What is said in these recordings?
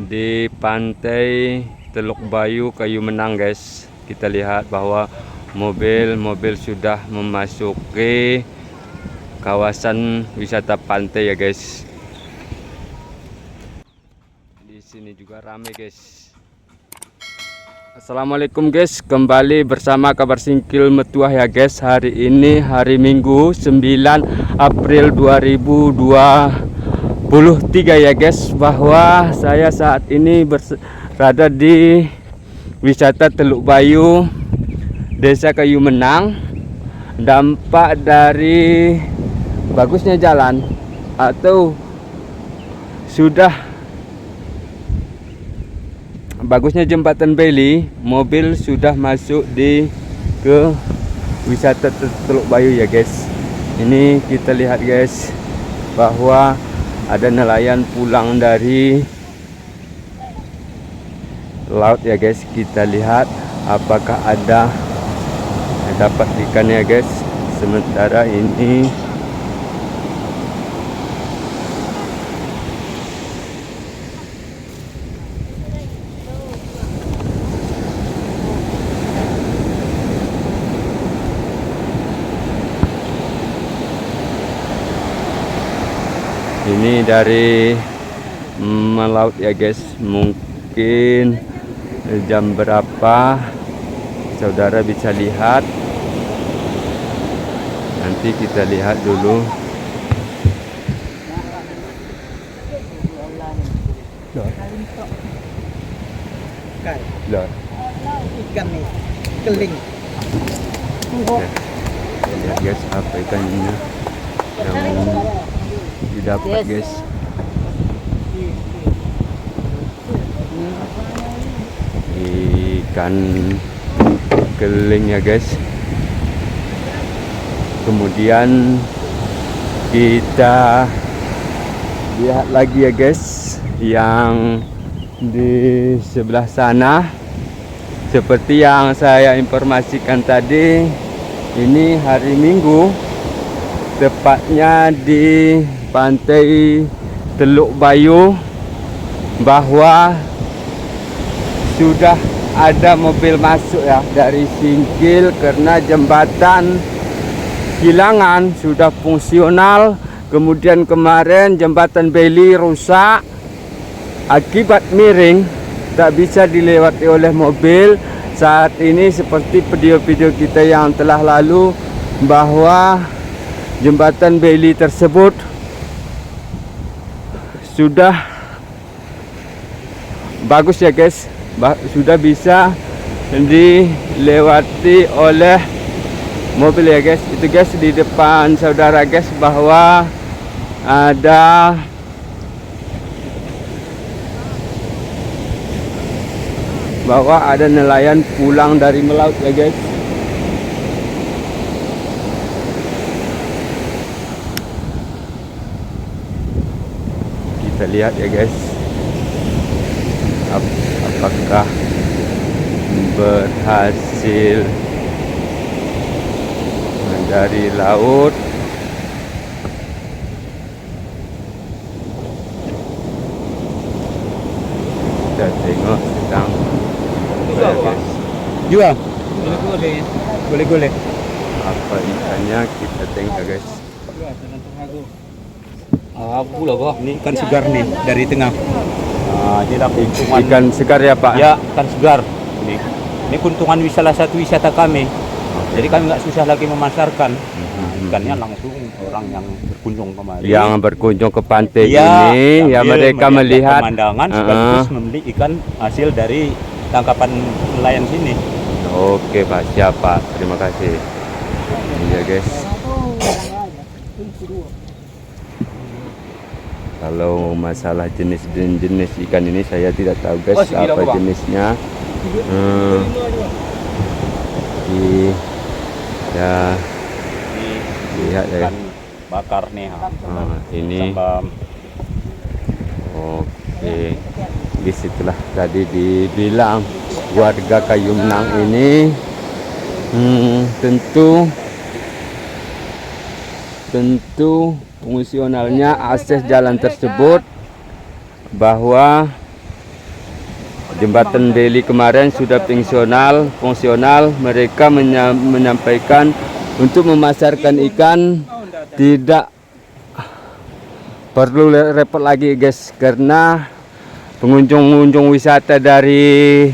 di pantai Teluk Bayu, Kayu Menang, guys. Kita lihat bahwa mobil sudah memasuki kawasan wisata pantai ya, guys. Di sini juga ramai, guys. Assalamualaikum, guys. Kembali bersama Kabar Singkil Metuah ya, guys. Hari ini hari Minggu 9 April 2023 ya, guys. Bahwa saya saat ini berada di wisata Teluk Bayu, Desa Kayu Menang. Dampak dari bagusnya jalan atau sudah bagusnya jembatan Bailey, mobil sudah masuk ke wisata Teluk Bayu ya, guys. Ini kita lihat, guys, bahwa ada nelayan pulang dari laut ya, guys. Kita lihat apakah ada dapat ikan ya, guys. Sementara ini dari melaut ya, guys. Mungkin jam berapa saudara bisa lihat, nanti kita lihat dulu. Ikan nih, keling. Lihat, guys, apa ikannya yang didapat, guys. Ikan keling ya, guys. Kemudian kita lihat lagi ya, guys, yang di sebelah sana. Seperti yang saya informasikan tadi, ini hari Minggu, tepatnya di pantai Teluk Bayu, bahwa sudah ada mobil masuk ya dari Singkil, karena jembatan Kilangan sudah fungsional. Kemudian kemarin jembatan Bailey rusak akibat miring, tak bisa dilewati oleh mobil. Saat ini seperti video-video kita yang telah lalu, bahwa jembatan Bailey tersebut sudah bagus ya, guys. Sudah bisa dilewati oleh mobil ya, guys. Itu, guys, di depan saudara, guys, bahwa ada nelayan pulang dari melaut ya, guys. Kita lihat ya, guys, apakah berhasil dari laut. Kita tengok sedang ya, guys. Jual. Boleh. Apa ikannya, kita tengok, guys. Aku lah, Pak. Ini ikan segar nih dari tengah. Jadi kuntungan Ikan segar ya, Pak? Ya, ikan segar. Ini kuntungan salah satu wisata kami. Jadi kami nggak susah lagi memasarkan. Ikannya langsung orang yang berkunjung kemarin. Yang berkunjung ke pantai ini, ya mereka melihat pemandangan sekaligus membeli ikan hasil dari tangkapan nelayan sini. Oke, Pak, siap, Pak. Terima kasih. Iya, guys. Kalau masalah jenis ikan ini saya tidak tahu, guys, apa jenisnya. Ya, lihat ya. Ikan bakar nih. Ini. Sambal. Oke. Disitulah tadi dibilang warga Kayu Menang ini tentu fungsionalnya akses jalan tersebut, bahwa Jembatan Beli kemarin sudah fungsional. Mereka menyampaikan untuk memasarkan ikan tidak perlu repot lagi guys, karena pengunjung wisata dari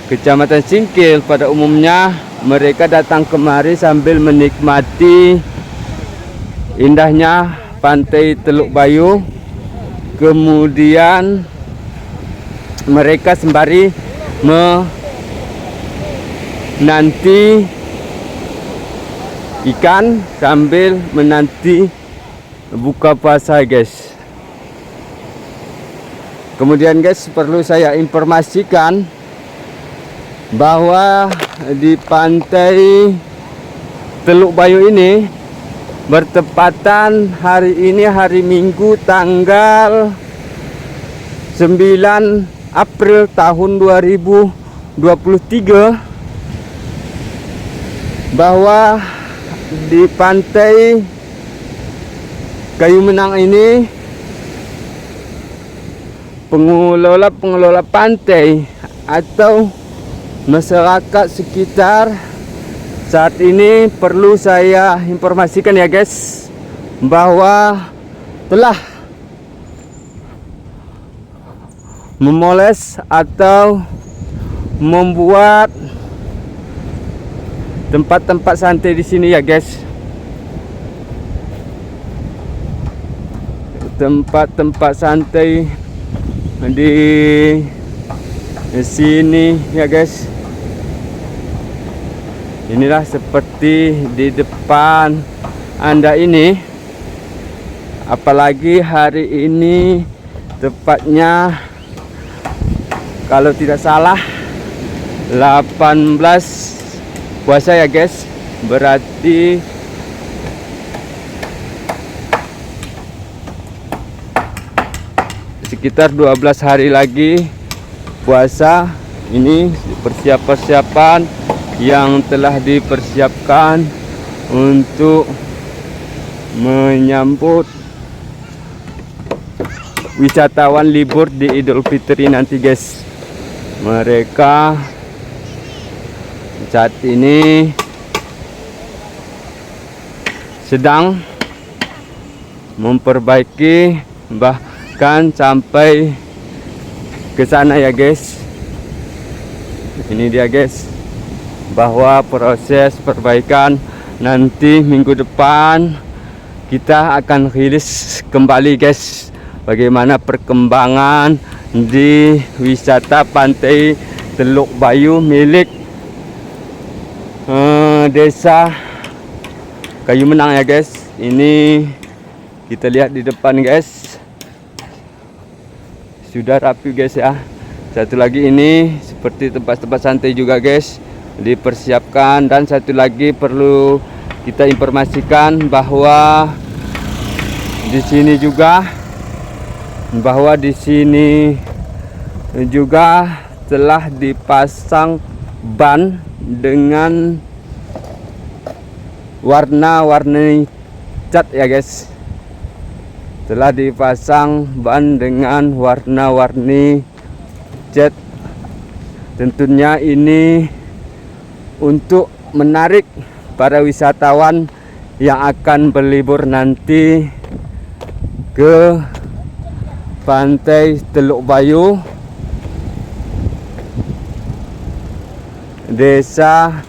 Kecamatan Singkil pada umumnya mereka datang kemari sambil menikmati indahnya pantai Teluk Bayu. Kemudian mereka sembari menanti ikan sambil menanti buka puasa guys. Kemudian guys, perlu saya informasikan bahwa di pantai Teluk Bayu ini bertepatan hari ini hari Minggu tanggal 9 April tahun 2023, bahwa di pantai Kayu Menang ini pengelola pantai atau masyarakat sekitar saat ini perlu saya informasikan ya guys, bahwa telah memoles atau membuat tempat-tempat santai di sini ya guys. Tempat-tempat santai di sini ya guys. Inilah seperti di depan Anda ini. Apalagi hari ini tepatnya kalau tidak salah 18 puasa ya guys. Berarti sekitar 12 hari lagi puasa. Ini persiapan yang telah dipersiapkan untuk menyambut wisatawan libur di Idul Fitri nanti guys. Mereka saat ini sedang memperbaiki, bahkan sampai ke sana ya guys. Ini dia guys, bahwa proses perbaikan nanti minggu depan kita akan rilis kembali guys, bagaimana perkembangan di wisata pantai Teluk Bayu milik desa Kayu Menang ya guys. Ini kita lihat di depan guys, sudah rapi guys ya. Satu lagi ini seperti tempat-tempat santai juga guys, dipersiapkan. Dan satu lagi perlu kita informasikan bahwa di sini juga telah dipasang ban dengan warna-warni cat ya guys. Telah dipasang ban dengan warna-warni cat. Tentunya ini untuk menarik para wisatawan yang akan berlibur nanti ke pantai Teluk Bayu, desa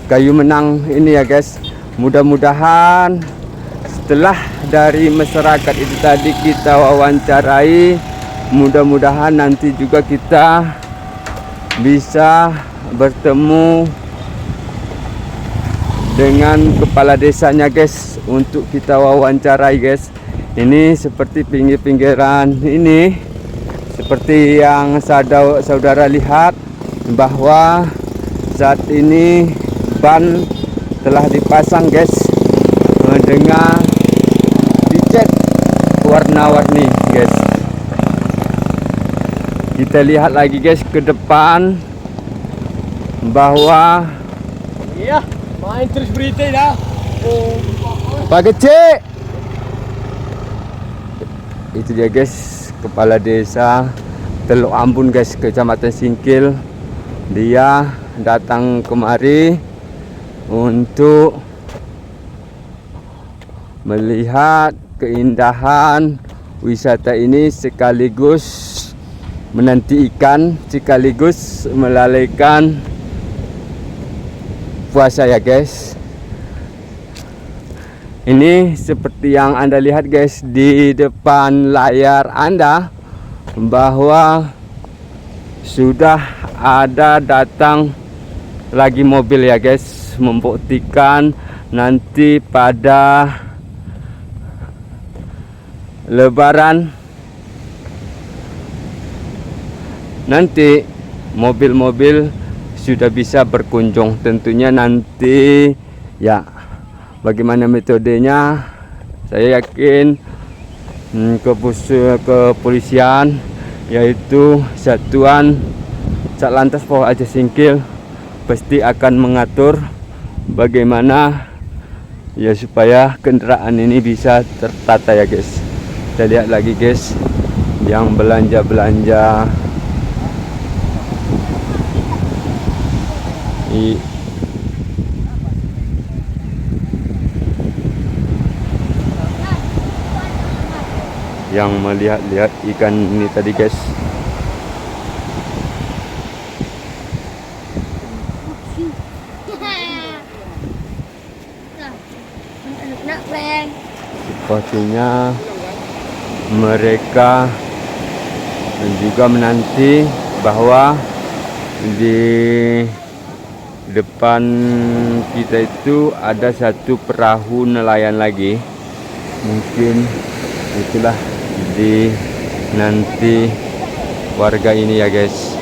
Kayu Menang ini ya guys. Mudah-mudahan setelah dari masyarakat itu tadi kita wawancarai, mudah-mudahan nanti juga kita bisa bertemu dengan kepala desanya guys untuk kita wawancarai guys. Ini seperti pinggir-pinggiran ini, seperti yang saudara lihat bahwa saat ini ban telah dipasang guys dengan dicat warna-warni guys. Kita lihat lagi guys ke depan bahwa iya main terus berita dah. Pak Kecik, itu dia guys, kepala desa Teluk Ambun guys, Kecamatan Singkil. Dia datang kemari untuk melihat keindahan wisata ini, sekaligus menanti ikan, sekaligus melalaikan puasa ya guys. Ini seperti yang Anda lihat guys di depan layar Anda, bahwa sudah ada datang lagi mobil ya guys, membuktikan nanti pada Lebaran nanti mobil-mobil sudah bisa berkunjung. Tentunya nanti ya bagaimana metodenya, saya yakin kepolisian, yaitu Satuan Satlantas Pol Aceh Singkil, pasti akan mengatur bagaimana ya supaya kendaraan ini bisa tertata ya guys. Kita lihat lagi guys, yang belanja-belanja yang melihat-lihat ikan ini tadi guys. Sepertinya mereka juga menanti bahwa di depan kita itu ada satu perahu nelayan lagi. Mungkin itulah di nanti warga ini ya guys.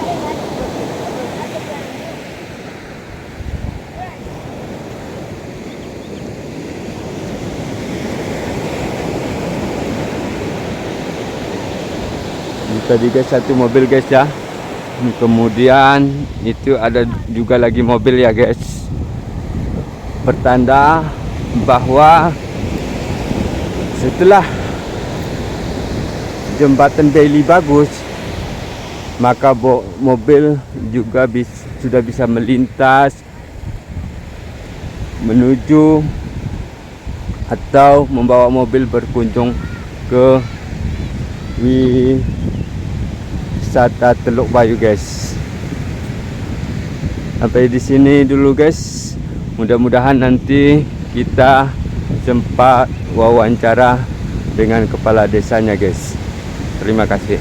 Ini tadi guys satu mobil guys ya. Kemudian itu ada juga lagi mobil ya guys. Pertanda bahwa setelah jembatan Bailey bagus, maka mobil juga sudah bisa melintas menuju atau membawa mobil berkunjung ke wisata Teluk Bayu guys. Sampai di sini dulu guys. Mudah-mudahan nanti kita sempat wawancara dengan kepala desanya guys. Terima kasih.